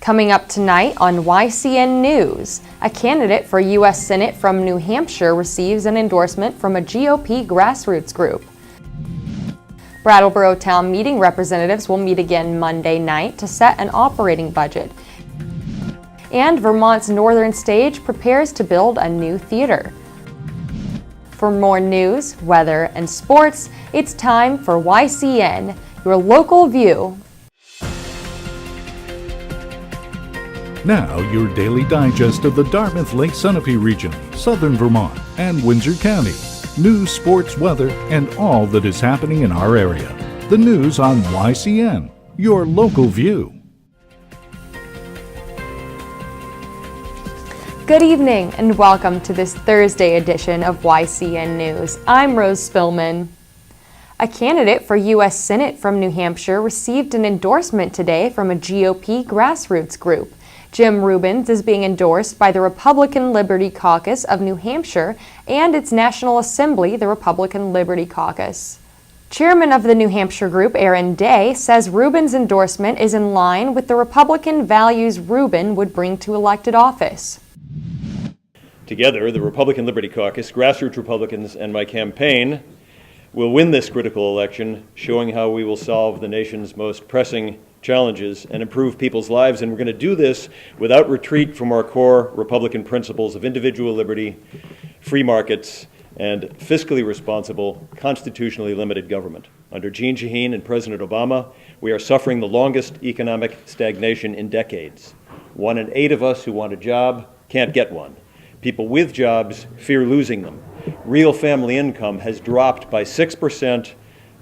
Coming up tonight on YCN News, a candidate for U.S. Senate from New Hampshire receives an endorsement from a GOP grassroots group. Brattleboro Town Meeting representatives will meet again Monday night to set an operating budget. And Vermont's Northern Stage prepares to build a new theater. For more news, weather, and sports, it's time for YCN, your local view. Now, your daily digest of the Dartmouth-Lake Sunapee region, southern Vermont, and Windsor County. News, sports, weather, and all that is happening in our area. The news on YCN, your local view. Good evening and welcome to this Thursday edition of YCN News. I'm Rose Spillman. A candidate for U.S. Senate from New Hampshire received an endorsement today from a GOP grassroots group. Jim Rubens is being endorsed by the Republican Liberty Caucus of New Hampshire and its National Assembly, the Republican Liberty Caucus. Chairman of the New Hampshire group, Aaron Day, says Rubens' endorsement is in line with the Republican values Rubin would bring to elected office. Together, the Republican Liberty Caucus, grassroots Republicans, and my campaign will win this critical election, showing how we will solve the nation's most pressing challenges and improve people's lives. And we're going to do this without retreat from our core Republican principles of individual liberty, free markets, and fiscally responsible, constitutionally limited government. Under Jeanne Shaheen and President Obama, we are suffering the longest economic stagnation in decades. 1 in 8 of us who want a job can't get one. People with jobs fear losing them. Real family income has dropped by 6%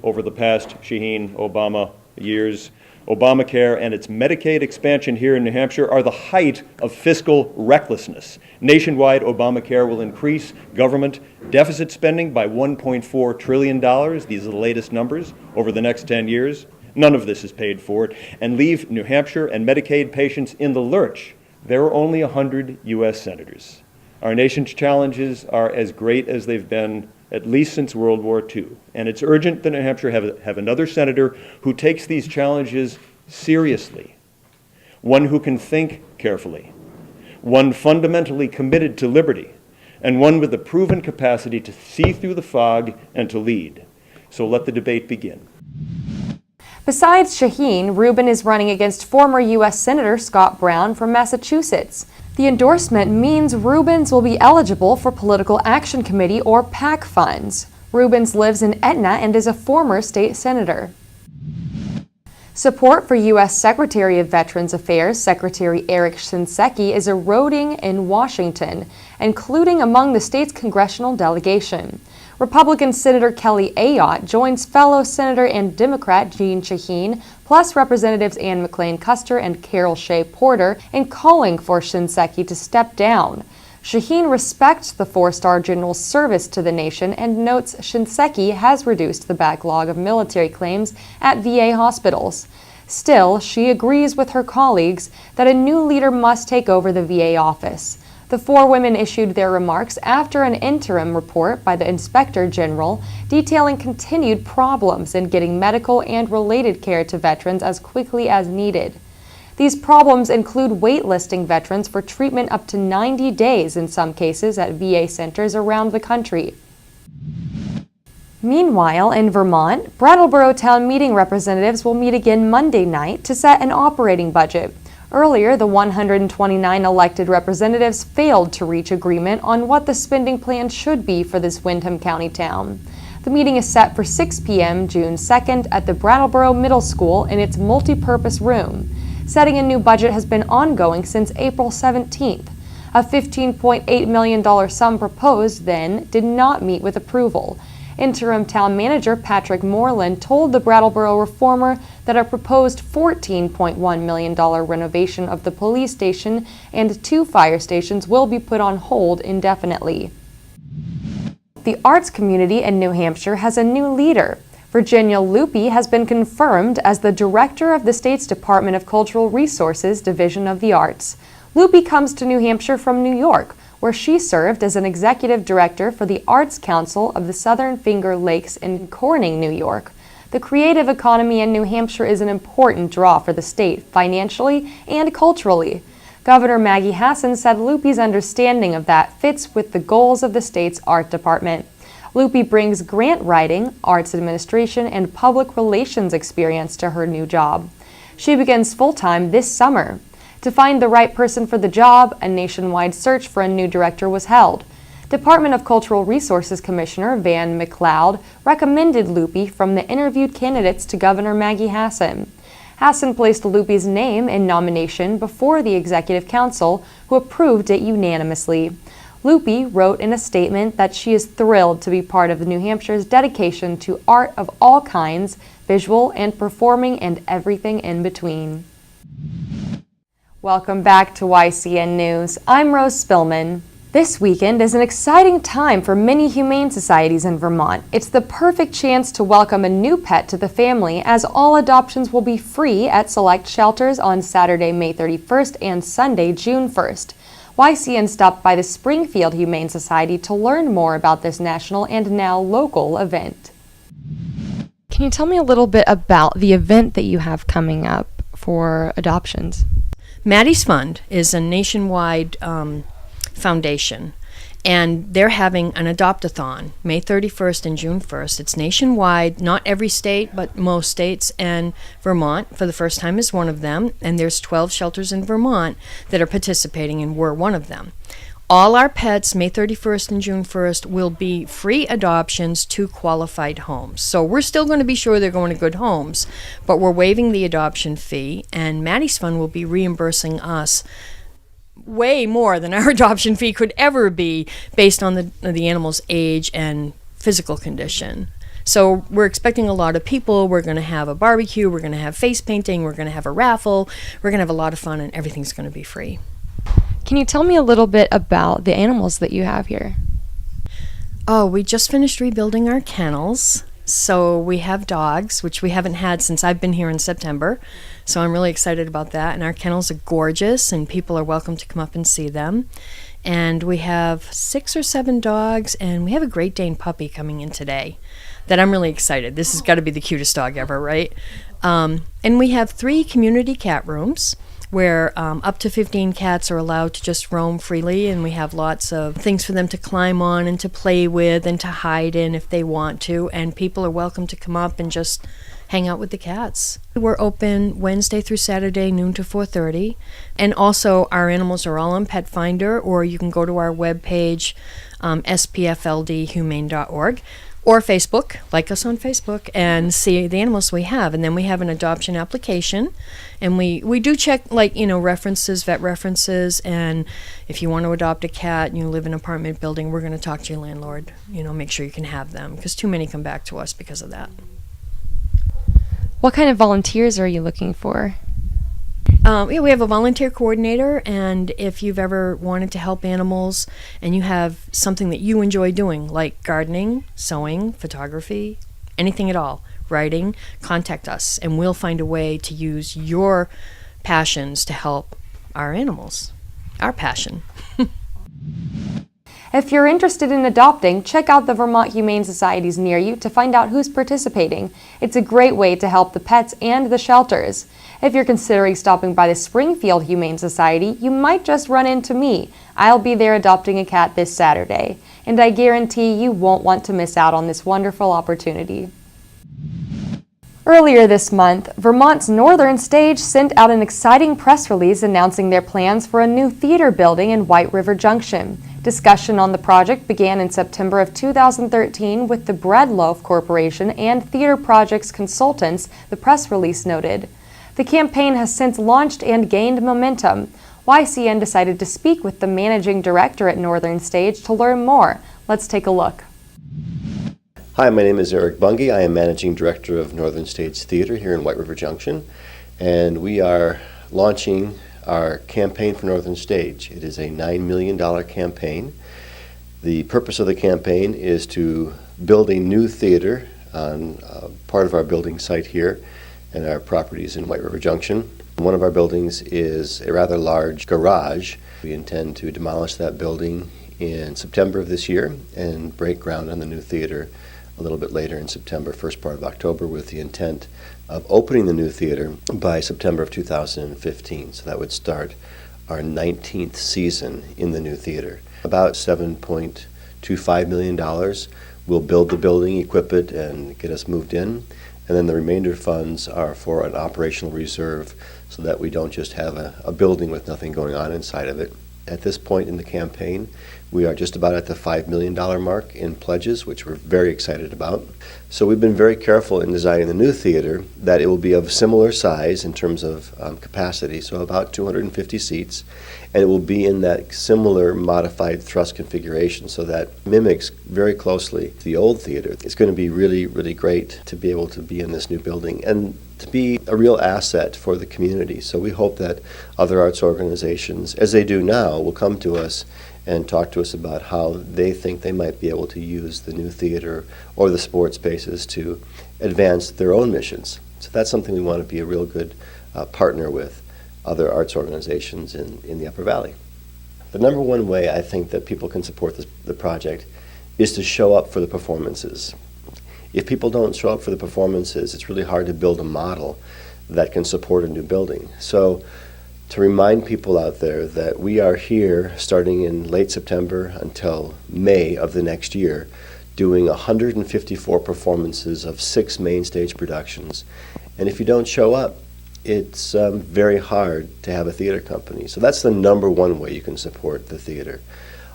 over the past Shaheen-Obama years. Obamacare and its Medicaid expansion here in New Hampshire are the height of fiscal recklessness. Nationwide, Obamacare will increase government deficit spending by $1.4 trillion, these are the latest numbers, over the next 10 years. None of this is paid for, and leave New Hampshire and Medicaid patients in the lurch. There are only 100 U.S. senators. Our nation's challenges are as great as they've been at least since World War II. And it's urgent that New Hampshire have another senator who takes these challenges seriously, one who can think carefully, one fundamentally committed to liberty, and one with the proven capacity to see through the fog and to lead. So let the debate begin. Besides Shaheen, Rubin is running against former U.S. Senator Scott Brown from Massachusetts. The endorsement means Rubens will be eligible for Political Action Committee or PAC funds. Rubens lives in Etna and is a former state senator. Support for U.S. Secretary of Veterans Affairs Secretary Eric Shinseki is eroding in Washington, including among the state's congressional delegation. Republican Senator Kelly Ayotte joins fellow Senator and Democrat Jeanne Shaheen, plus Representatives Ann McLean Custer and Carol Shea Porter, in calling for Shinseki to step down. Shaheen respects the four-star general's service to the nation and notes Shinseki has reduced the backlog of military claims at VA hospitals. Still, she agrees with her colleagues that a new leader must take over the VA office. The four women issued their remarks after an interim report by the Inspector General detailing continued problems in getting medical and related care to veterans as quickly as needed. These problems include waitlisting veterans for treatment up to 90 days in some cases at VA centers around the country. Meanwhile, in Vermont, Brattleboro Town Meeting representatives will meet again Monday night to set an operating budget. Earlier, the 129 elected representatives failed to reach agreement on what the spending plan should be for this Windham County town. The meeting is set for 6 p.m. June 2nd at the Brattleboro Middle School in its multi-purpose room. Setting a new budget has been ongoing since April 17th. A $15.8 million sum proposed then did not meet with approval. Interim town manager Patrick Moreland told the Brattleboro Reformer that a proposed $14.1 million renovation of the police station and 2 fire stations will be put on hold indefinitely. The arts community in New Hampshire has a new leader. Virginia Lupi has been confirmed as the director of the state's Department of Cultural Resources Division of the Arts. Lupi comes to New Hampshire from New York, where she served as an executive director for the Arts Council of the Southern Finger Lakes in Corning, New York. The creative economy in New Hampshire is an important draw for the state, financially and culturally. Governor Maggie Hassan said Loopy's understanding of that fits with the goals of the state's art department. Loopy brings grant writing, arts administration, and public relations experience to her new job. She begins full-time this summer. To find the right person for the job, a nationwide search for a new director was held. Department of Cultural Resources Commissioner Van McLeod recommended Loopy from the interviewed candidates to Governor Maggie Hassan. Hassan placed Loopy's name in nomination before the Executive Council, who approved it unanimously. Loopy wrote in a statement that she is thrilled to be part of New Hampshire's dedication to art of all kinds, visual and performing, and everything in between. Welcome back to YCN News. I'm Rose Spillman. This weekend is an exciting time for many humane societies in Vermont. It's the perfect chance to welcome a new pet to the family, as all adoptions will be free at select shelters on Saturday, May 31st and Sunday, June 1st. YCN stopped by the Springfield Humane Society to learn more about this national and now local event. Can you tell me a little bit about the event that you have coming up for adoptions? Maddie's Fund is a nationwide foundation, and they're having an adopt-a-thon May 31st and June 1st. It's nationwide, not every state, but most states, and Vermont for the first time is one of them, and there's 12 shelters in Vermont that are participating, and we're one of them. All our pets, May 31st and June 1st, will be free adoptions to qualified homes. So we're still going to be sure they're going to good homes, but we're waiving the adoption fee, and Maddie's Fund will be reimbursing us way more than our adoption fee could ever be based on the animal's age and physical condition. So we're expecting a lot of people. We're going to have a barbecue, we're going to have face painting, we're going to have a raffle, we're going to have a lot of fun, and everything's going to be free. Can you tell me a little bit about the animals that you have here? Oh, we just finished rebuilding our kennels. So we have dogs, which we haven't had since I've been here in September. So I'm really excited about that. And our kennels are gorgeous, and people are welcome to come up and see them. And we have 6 or 7 dogs, and we have a Great Dane puppy coming in today that I'm really excited. This has got to be the cutest dog ever, right? And we have 3 community cat rooms where up to 15 cats are allowed to just roam freely, and we have lots of things for them to climb on and to play with and to hide in if they want to, and people are welcome to come up and just hang out with the cats. We're open Wednesday through Saturday, noon to 4:30, and also our animals are all on Pet Finder, or you can go to our webpage, spfldhumane.org, or Facebook, like us on Facebook, and see the animals we have. And then we have an adoption application, and we do check, references, vet references, and if you want to adopt a cat and you live in an apartment building, we're going to talk to your landlord, make sure you can have them, because too many come back to us because of that. What kind of volunteers are you looking for? We have a volunteer coordinator, and if you've ever wanted to help animals and you have something that you enjoy doing, like gardening, sewing, photography, anything at all, writing, contact us, and we'll find a way to use your passions to help our animals. Our passion. If you're interested in adopting, check out the Vermont Humane Societies near you to find out who's participating. It's a great way to help the pets and the shelters. If you're considering stopping by the Springfield Humane Society, you might just run into me. I'll be there adopting a cat this Saturday, and I guarantee you won't want to miss out on this wonderful opportunity. Earlier this month, Vermont's Northern Stage sent out an exciting press release announcing their plans for a new theater building in White River Junction. Discussion on the project began in September of 2013 with the Bread Loaf Corporation and Theater Projects Consultants, the press release noted. The campaign has since launched and gained momentum. YCN decided to speak with the managing director at Northern Stage to learn more. Let's take a look. Hi, my name is Eric Bunge. I am Managing Director of Northern Stage Theater here in White River Junction, and we are launching our campaign for Northern Stage. It is a $9 million campaign. The purpose of the campaign is to build a new theater on part of our building site here and our properties in White River Junction. One of our buildings is a rather large garage. We intend to demolish that building in September of this year and break ground on the new theater a little bit later in September, first part of October, with the intent of opening the new theater by September of 2015. So that would start our 19th season in the new theater. About $7.25 million. We'll build the building, equip it, and get us moved in. And then the remainder funds are for an operational reserve so that we don't just have a building with nothing going on inside of it. At this point in the campaign, we are just about at the $5 million mark in pledges, which we're very excited about. So we've been very careful in designing the new theater that it will be of similar size in terms of capacity, so about 250 seats, and it will be in that similar modified thrust configuration, so that mimics very closely the old theater. It's going to be really, really great to be able to be in this new building and to be a real asset for the community. So we hope that other arts organizations, as they do now, will come to us and talk to us about how they think they might be able to use the new theater or the sports spaces to advance their own missions. So that's something we want to be a real good partner with other arts organizations in the Upper Valley. The number one way I think that people can support the project is to show up for the performances. If people don't show up for the performances, it's really hard to build a model that can support a new building. So to remind people out there that we are here starting in late September until May of the next year, doing 154 performances of 6 main stage productions. And if you don't show up, it's very hard to have a theater company. So that's the number one way you can support the theater.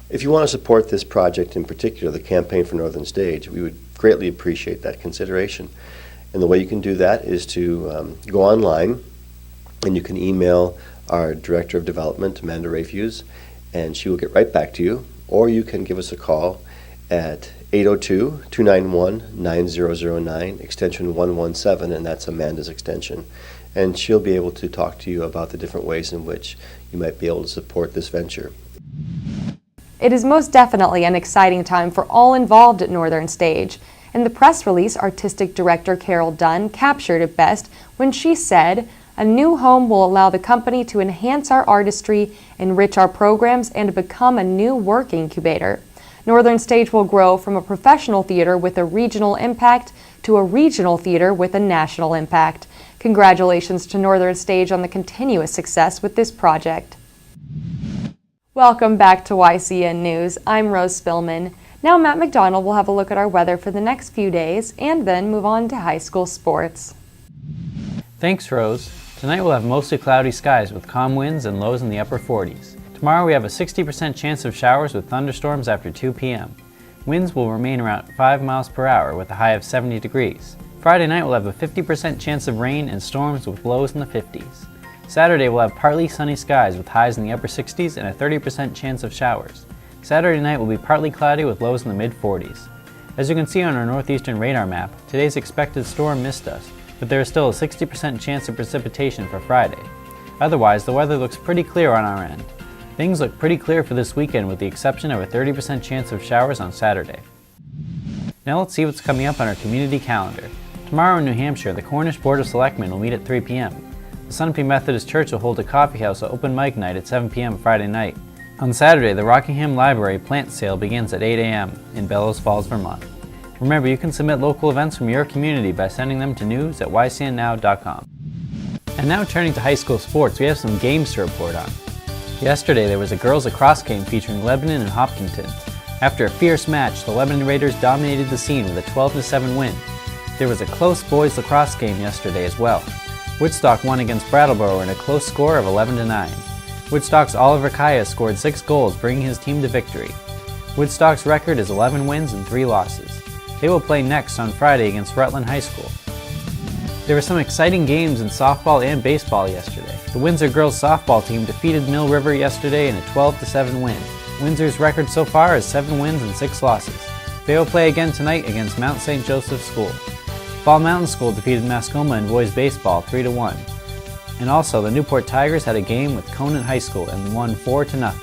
If you want to support this project in particular, the Campaign for Northern Stage, we would greatly appreciate that consideration. And the way you can do that is to go online, and you can email our Director of Development, Amanda Rafuse, and she will get right back to you. Or you can give us a call at 802-291-9009, extension 117, and that's Amanda's extension. And she'll be able to talk to you about the different ways in which you might be able to support this venture. It is most definitely an exciting time for all involved at Northern Stage. In the press release, Artistic Director Carol Dunn captured it best when she said, "A new home will allow the company to enhance our artistry, enrich our programs, and to become a new work incubator. Northern Stage will grow from a professional theater with a regional impact to a regional theater with a national impact." Congratulations to Northern Stage on the continuous success with this project. Welcome back to YCN News. I'm Rose Spillman. Now Matt McDonald will have a look at our weather for the next few days and then move on to high school sports. Thanks, Rose. Tonight we'll have mostly cloudy skies with calm winds and lows in the upper 40s. Tomorrow we have a 60% chance of showers with thunderstorms after 2 p.m. Winds will remain around 5 miles per hour with a high of 70 degrees. Friday night we'll have a 50% chance of rain and storms with lows in the 50s. Saturday we'll have partly sunny skies with highs in the upper 60s and a 30% chance of showers. Saturday night will be partly cloudy with lows in the mid-40s. As you can see on our northeastern radar map, today's expected storm missed us, but there is still a 60% chance of precipitation for Friday. Otherwise, the weather looks pretty clear on our end. Things look pretty clear for this weekend with the exception of a 30% chance of showers on Saturday. Now let's see what's coming up on our community calendar. Tomorrow in New Hampshire, the Cornish Board of Selectmen will meet at 3 p.m. The Sunapee Methodist Church will hold a coffeehouse open mic night at 7 p.m. Friday night. On Saturday, the Rockingham Library plant sale begins at 8 a.m. in Bellows Falls, Vermont. Remember, you can submit local events from your community by sending them to news@ycnnow.com. And now turning to high school sports, we have some games to report on. Yesterday, there was a girls lacrosse game featuring Lebanon and Hopkinton. After a fierce match, the Lebanon Raiders dominated the scene with a 12-7 win. There was a close boys lacrosse game yesterday as well. Woodstock won against Brattleboro in a close score of 11-9. Woodstock's Oliver Kaya scored 6 goals, bringing his team to victory. Woodstock's record is 11 wins and 3 losses. They will play next on Friday against Rutland High School. There were some exciting games in softball and baseball yesterday. The Windsor girls softball team defeated Mill River yesterday in a 12-7 win. Windsor's record so far is 7 wins and 6 losses. They will play again tonight against Mount St. Joseph School. Fall Mountain School defeated Mascoma in boys baseball 3-1. And also, the Newport Tigers had a game with Conant High School and won 4-0.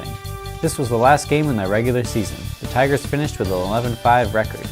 This was the last game in their regular season. The Tigers finished with an 11-5 record.